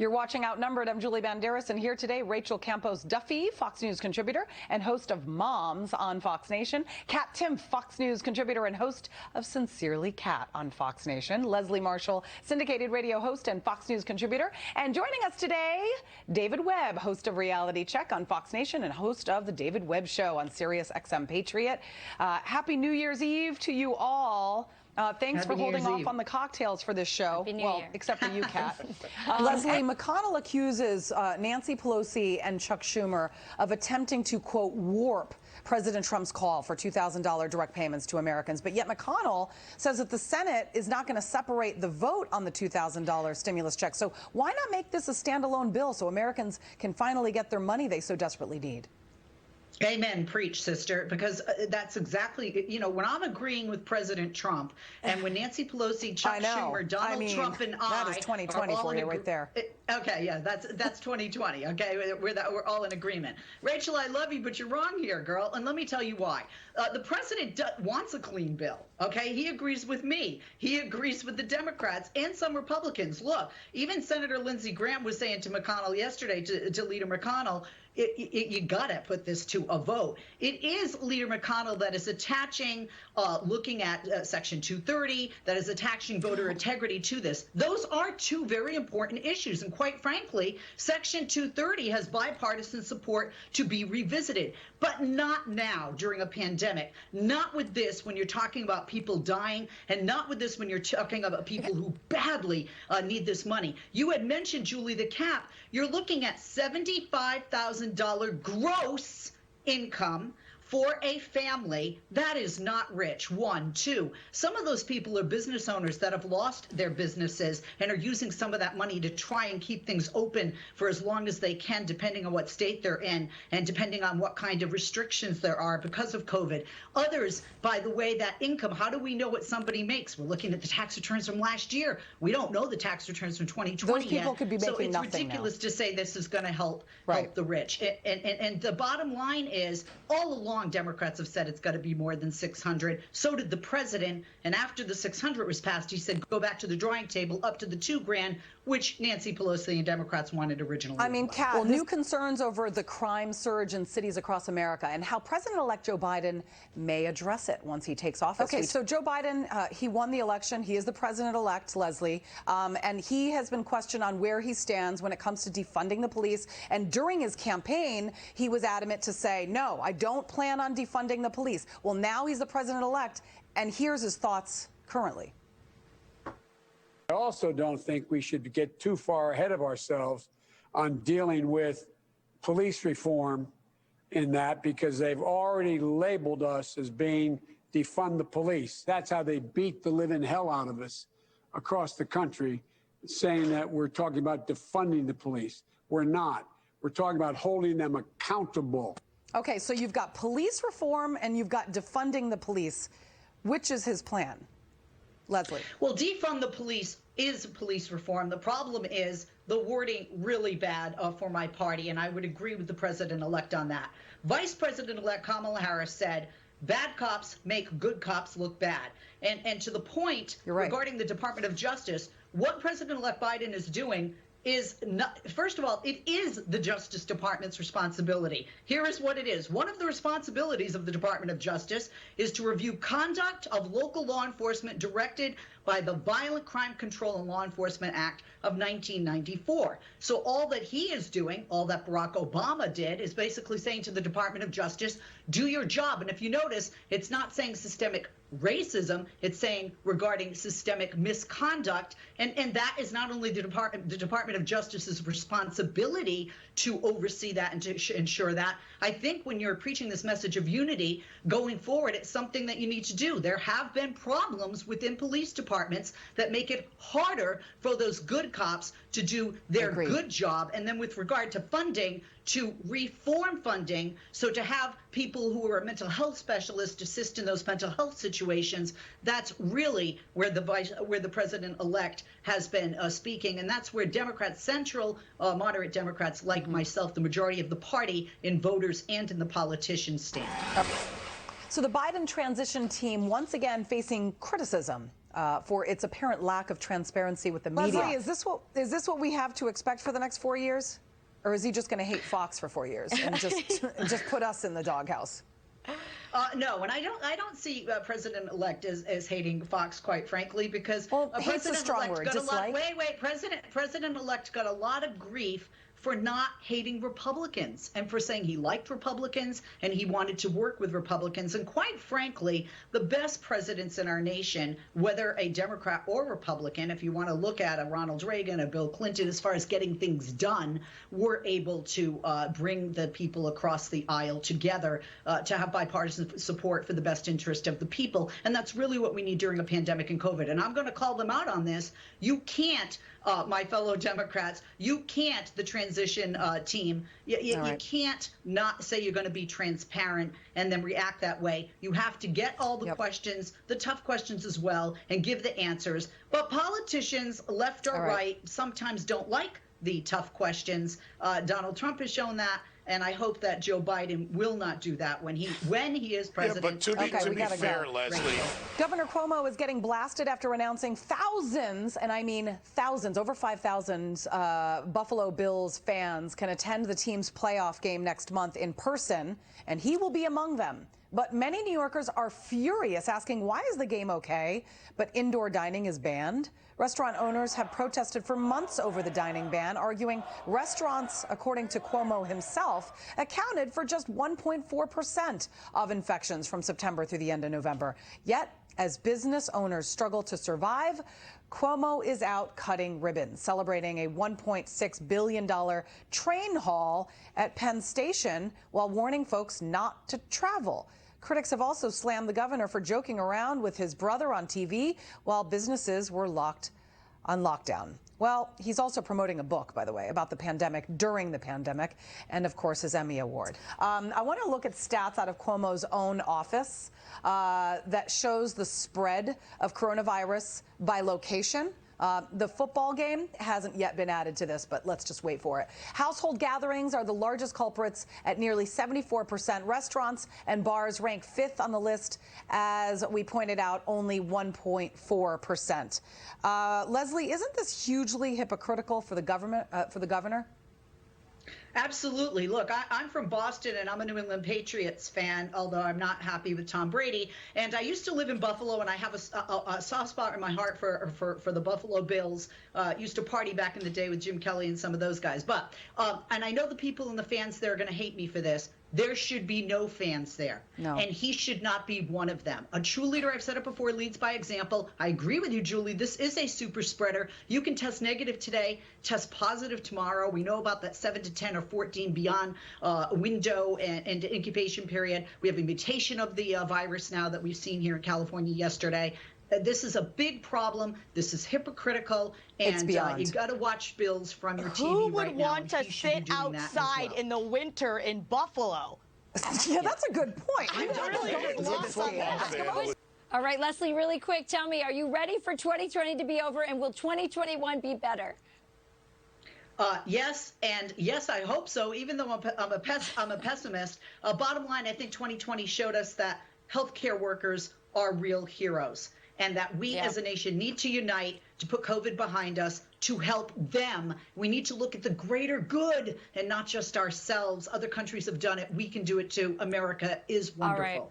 You're watching Outnumbered. I'm Julie Banderas, and here today, Rachel Campos-Duffy, Fox News contributor and host of Moms on Fox Nation. Kat Timpf, Fox News contributor and host of Sincerely Kat on Fox Nation. Leslie Marshall, syndicated radio host and Fox News contributor. And joining us today, David Webb, host of Reality Check on Fox Nation and host of The David Webb Show on Sirius XM Patriot. Happy New Year's Eve to you all. Thanks for holding off on the cocktails for this show. Well, except for you, Kat. Leslie, McConnell accuses Nancy Pelosi and Chuck Schumer of attempting to, quote, warp President Trump's call for $2,000 direct payments to Americans. But yet McConnell says that the Senate is not going to separate the vote on the $2,000 stimulus check. So why not make this a standalone bill so Americans can finally get their money they so desperately need? Amen. Preach, sister, because that's exactly, you know, when I'm agreeing with President Trump and when Nancy Pelosi, Chuck Schumer, Donald Trump and that is 2020 for you right there. Okay, yeah, that's 2020. Okay, we're all in agreement. Rachel, I love you, but you're wrong here, girl. And let me tell you why. The president wants a clean bill. Okay, he agrees with me. He agrees with the Democrats and some Republicans. Look, even Senator Lindsey Graham was saying to McConnell yesterday, to Leader McConnell, you got to put this to a vote. It is Leader McConnell that is attaching, looking at Section 230, that is attaching voter integrity to this. Those are two very important issues. And quite frankly, Section 230 has bipartisan support to be revisited, but not now during a pandemic. Not with this when you're talking about people dying, and not with this when you're talking about people who badly need this money. You had mentioned, Julie, the cap. You're looking at $75,000 gross income for a family. That is not rich. One. Two, some of those people are business owners that have lost their businesses and are using some of that money to try and keep things open for as long as they can, depending on what state they're in and depending on what kind of restrictions there are because of COVID. Others, by the way, that income, how do we know what somebody makes? We're looking at the tax returns from last year. We don't know the tax returns from 2020 Those people yet. Could be making so it's ridiculous to say this is going to help the rich. And the bottom line is, all along, Democrats have said it's got to be more than 600. So did the president. And after the 600 was passed, he said, go back to the drawing table, up to the $2,000, which Nancy Pelosi and Democrats wanted originally. I mean, Kat, new concerns over the crime surge in cities across America and how President-elect Joe Biden may address it once he takes office. Okay, so Joe Biden, he won the election. He is the president-elect, Leslie, and he has been questioned on where he stands when it comes to defunding the police. And during his campaign, he was adamant to say, no, I don't plan on defunding the police. Well, now he's the president-elect, and here's his thoughts currently. I also don't think we should get too far ahead of ourselves on dealing with police reform in that, because they've already labeled us as being defund the police. That's how they beat the living hell out of us across the country, saying that we're talking about defunding the police. We're not. We're talking about holding them accountable. Okay, so you've got police reform and you've got defunding the police. Which is his plan? Leslie. Well, defund the police is police reform. The problem is the wording really bad for my party, and I would agree with the president-elect on that. Vice President-elect Kamala Harris said, bad cops make good cops look bad. And to the point regarding the Department of Justice, what President-elect Biden is doing is not, first of all, it is the Justice Department's responsibility. Here is what it is. One of the responsibilities of the Department of Justice is to review conduct of local law enforcement directed by the Violent Crime Control and Law Enforcement Act of 1994. So all that he is doing, all that Barack Obama did, is basically saying to the Department of Justice, do your job. And if you notice, it's not saying systemic racism, it's saying regarding systemic misconduct. And that is not only the Department of Justice's responsibility to oversee that and to ensure that. I think when you're preaching this message of unity going forward, it's something that you need to do. There have been problems within police departments that make it harder for those good cops to do their good job. And then with regard to funding, to reform funding, so to have people who are mental health specialists assist in those mental health situations, that's really where the president-elect has been speaking, and that's where Democrats, central moderate Democrats like myself, the majority of the party in voters and in the politicians stand. So the Biden transition team once again facing criticism for its apparent lack of transparency with the media. Leslie, is this what we have to expect for the next 4 years? Or is he just going to hate Fox for 4 years and just put us in the doghouse? No, and I don't see President-elect as hating Fox, quite frankly, because hate's a strong word. President-elect got a lot of grief for not hating Republicans and for saying he liked Republicans and he wanted to work with Republicans. And quite frankly, the best presidents in our nation, whether a Democrat or Republican, if you want to look at a Ronald Reagan, a Bill Clinton, as far as getting things done, were able to bring the people across the aisle together to have bipartisan support for the best interest of the people. And that's really what we need during a pandemic and COVID. And I'm going to call them out on this. You can't, my fellow Democrats, you can't, the transition team, you can't not say you're going to be transparent and then react that way. You have to get all the questions, the tough questions as well, and give the answers. But politicians, left or right, sometimes don't like the tough questions. Donald Trump has shown that. And I hope that Joe Biden will not do that when he is president. Yeah, but to be fair, Leslie. Governor Cuomo is getting blasted after announcing thousands, and I mean thousands, over 5,000 Buffalo Bills fans can attend the team's playoff game next month in person, and he will be among them. But many New Yorkers are furious, asking why is the game okay, but indoor dining is banned? Restaurant owners have protested for months over the dining ban, arguing restaurants, according to Cuomo himself, accounted for just 1.4% of infections from September through the end of November. Yet, as business owners struggle to survive, Cuomo is out cutting ribbons, celebrating a $1.6 billion train haul at Penn Station while warning folks not to travel. Critics have also slammed the governor for joking around with his brother on TV while businesses were locked on lockdown. Well, he's also promoting a book, by the way, about the pandemic, during the pandemic, and of course his Emmy Award. I want to look at stats out of Cuomo's own office that shows the spread of coronavirus by location. The football game hasn't yet been added to this, but let's just wait for it. Household gatherings are the largest culprits at nearly 74%. Restaurants and bars rank fifth on the list, as we pointed out, only 1.4%. Leslie, isn't this hugely hypocritical for the government, for the governor? Absolutely. Look, I'm from Boston, and I'm a New England Patriots fan, although I'm not happy with Tom Brady. And I used to live in Buffalo, and I have a soft spot in my heart for the Buffalo Bills. Used to party back in the day with Jim Kelly and some of those guys. But and I know the people and the fans there are going to hate me for this. There should be no fans there. No. And he should not be one of them. A true leader, I've said it before, leads by example. I agree with you, Julie. This is a super spreader. You can test negative today, test positive tomorrow. We know about that 7 to 10 or 14 beyond window and incubation period. We have a mutation of the virus now that we've seen here in California yesterday. This is a big problem. This is hypocritical, and you've got to watch Bills from your TV right now. Who would want to sit outside in the winter in Buffalo? Yeah, that's a good point. All right, Leslie, really quick, tell me, are you ready for 2020 to be over, and will 2021 be better? Yes, and yes, I hope so, even though I'm a pessimist. Bottom line, I think 2020 showed us that healthcare workers are real heroes, and that we as a nation need to unite to put COVID behind us, to help them. We need to look at the greater good and not just ourselves. Other countries have done it. We can do it too. America is wonderful. All right.